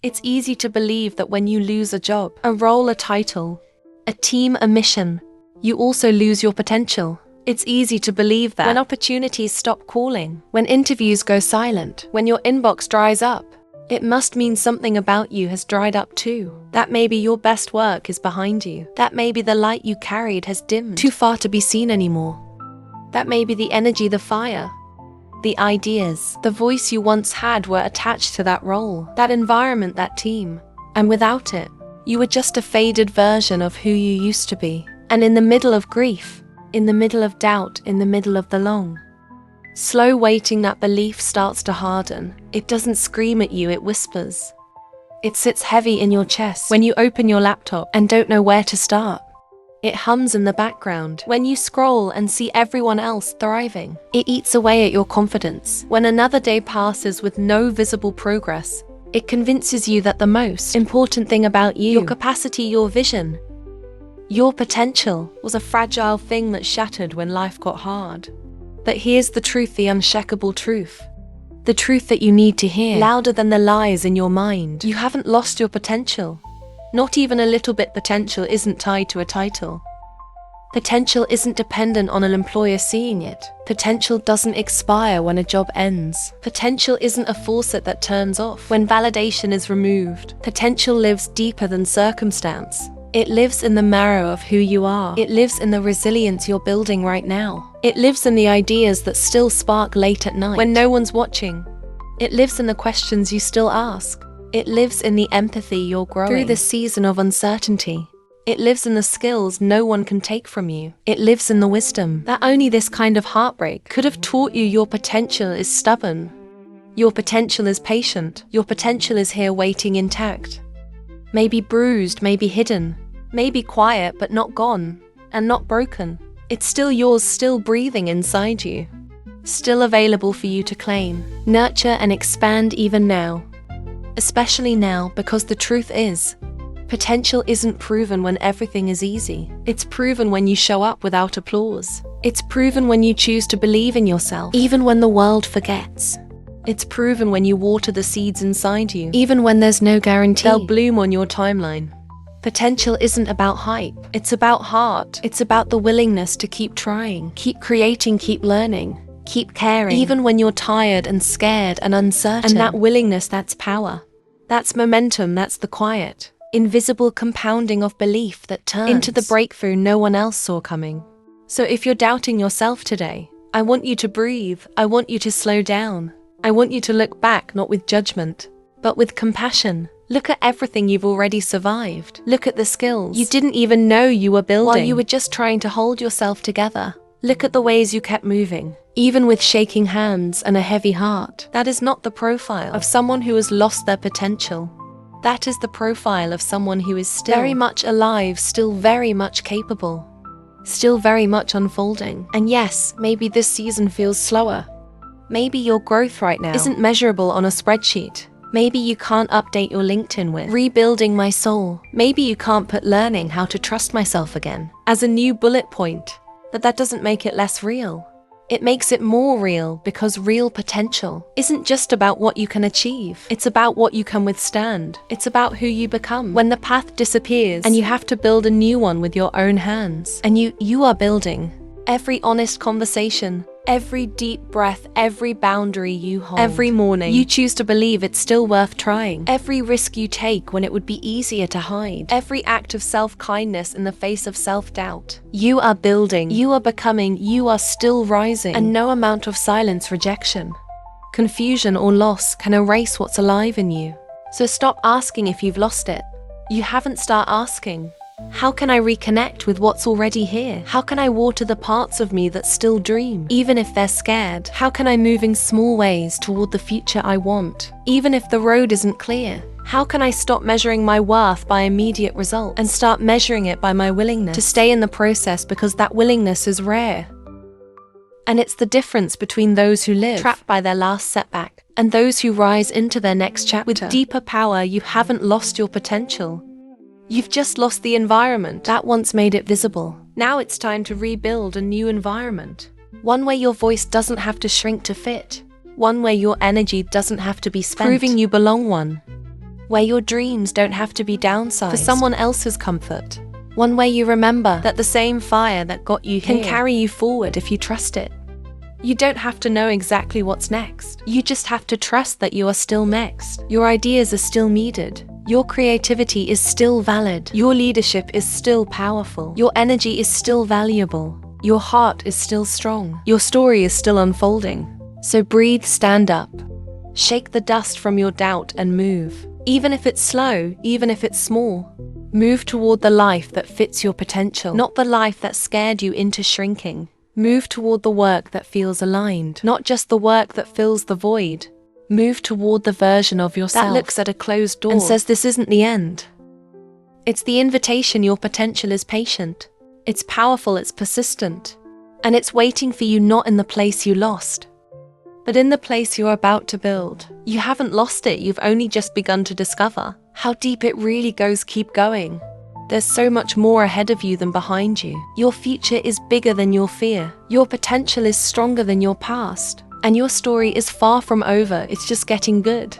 It's easy to believe that when you lose a job, a role, a title, a team, a mission, you also lose your potential. It's easy to believe that when opportunities stop calling, when interviews go silent, when your inbox dries up, it must mean something about you has dried up too. That maybe your best work is behind you. That maybe the light you carried has dimmed, too far to be seen anymore. That maybe the energy, the fire, the ideas, the voice you once had were attached to that role, that environment, that team. And without it, you were just a faded version of who you used to be. And in the middle of grief, in the middle of doubt, in the middle of the long, slow waiting, that belief starts to harden. It doesn't scream at you, it whispers. It sits heavy in your chest when you open your laptop and don't know where to start. It hums in the background when you scroll and see everyone else thriving. It eats away at your confidence. When another day passes with no visible progress, it convinces you that the most important thing about you, your capacity, your vision, your potential, was a fragile thing that shattered when life got hard. But here's the truth, the unshakable truth. The truth that you need to hear, louder than the lies in your mind. You haven't lost your potential. Not even a little bit. Potential isn't tied to a title. Potential isn't dependent on an employer seeing it. Potential doesn't expire when a job ends. Potential isn't a faucet that turns off when validation is removed. Potential lives deeper than circumstance. It lives in the marrow of who you are. It lives in the resilience you're building right now. It lives in the ideas that still spark late at night when no one's watching. It lives in the questions you still ask. It lives in the empathy you're growing through this season of uncertainty. It lives in the skills no one can take from you. It lives in the wisdom that only this kind of heartbreak could have taught you. Your potential is stubborn. Your potential is patient. Your potential is here waiting intact. Maybe bruised, maybe hidden, maybe quiet but not gone and not broken. It's still yours, still breathing inside you. Still available for you to claim, nurture and expand even now. Especially now, because the truth is, potential isn't proven when everything is easy. It's proven when you show up without applause. It's proven when you choose to believe in yourself, even when the world forgets. It's proven when you water the seeds inside you, even when there's no guarantee they'll bloom on your timeline. Potential isn't about hype, it's about heart. It's about the willingness to keep trying, keep creating, keep learning, keep caring, even when you're tired and scared and uncertain. And that willingness, that's power. That's momentum, that's the quiet, invisible compounding of belief that turns into the breakthrough no one else saw coming. So if you're doubting yourself today, I want you to breathe. I want you to slow down. I want you to look back, not with judgment, but with compassion. Look at everything you've already survived. Look at the skills you didn't even know you were building while you were just trying to hold yourself together. Look at the ways you kept moving, even with shaking hands and a heavy heart. That is not the profile of someone who has lost their potential. That is the profile of someone who is still very much alive, still very much capable, still very much unfolding. And yes, maybe this season feels slower. Maybe your growth right now isn't measurable on a spreadsheet. Maybe you can't update your LinkedIn with rebuilding my soul. Maybe you can't put learning how to trust myself again as a new bullet point. But that doesn't make it less real. It makes it more real, because real potential isn't just about what you can achieve. It's about what you can withstand. It's about who you become when the path disappears and you have to build a new one with your own hands. And you are building. Every honest conversation, every deep breath, every boundary you hold, every morning you choose to believe it's still worth trying, every risk you take when it would be easier to hide, every act of self-kindness in the face of self-doubt. You are building, you are becoming, you are still rising, and no amount of silence, rejection, confusion or loss can erase what's alive in you. So stop asking if you've lost it. You haven't. Start asking, how can I reconnect with what's already here? How can I water the parts of me that still dream, even if they're scared? How can I move in small ways toward the future I want, even if the road isn't clear? How can I stop measuring my worth by immediate results and start measuring it by my willingness to stay in the process, because that willingness is rare. And it's the difference between those who live trapped by their last setback and those who rise into their next chapter with deeper power. You haven't lost your potential. You've just lost the environment that once made it visible. Now it's time to rebuild a new environment. One where your voice doesn't have to shrink to fit. One where your energy doesn't have to be spent proving you belong. One where your dreams don't have to be downsized for someone else's comfort. One where you remember that the same fire that got you here can carry you forward if you trust it. You don't have to know exactly what's next. You just have to trust that you are still next. Your ideas are still needed. Your creativity is still valid. Your leadership is still powerful. Your energy is still valuable. Your heart is still strong. Your story is still unfolding. So breathe, stand up. Shake the dust from your doubt and move. Even if it's slow, even if it's small. Move toward the life that fits your potential, not the life that scared you into shrinking. Move toward the work that feels aligned, not just the work that fills the void. Move toward the version of yourself that looks at a closed door and says this isn't the end. It's the invitation. Your potential is patient. It's powerful, it's persistent. And it's waiting for you, not in the place you lost, but in the place you're about to build. You haven't lost it, you've only just begun to discover how deep it really goes. Keep going. There's so much more ahead of you than behind you. Your future is bigger than your fear. Your potential is stronger than your past. And your story is far from over, it's just getting good.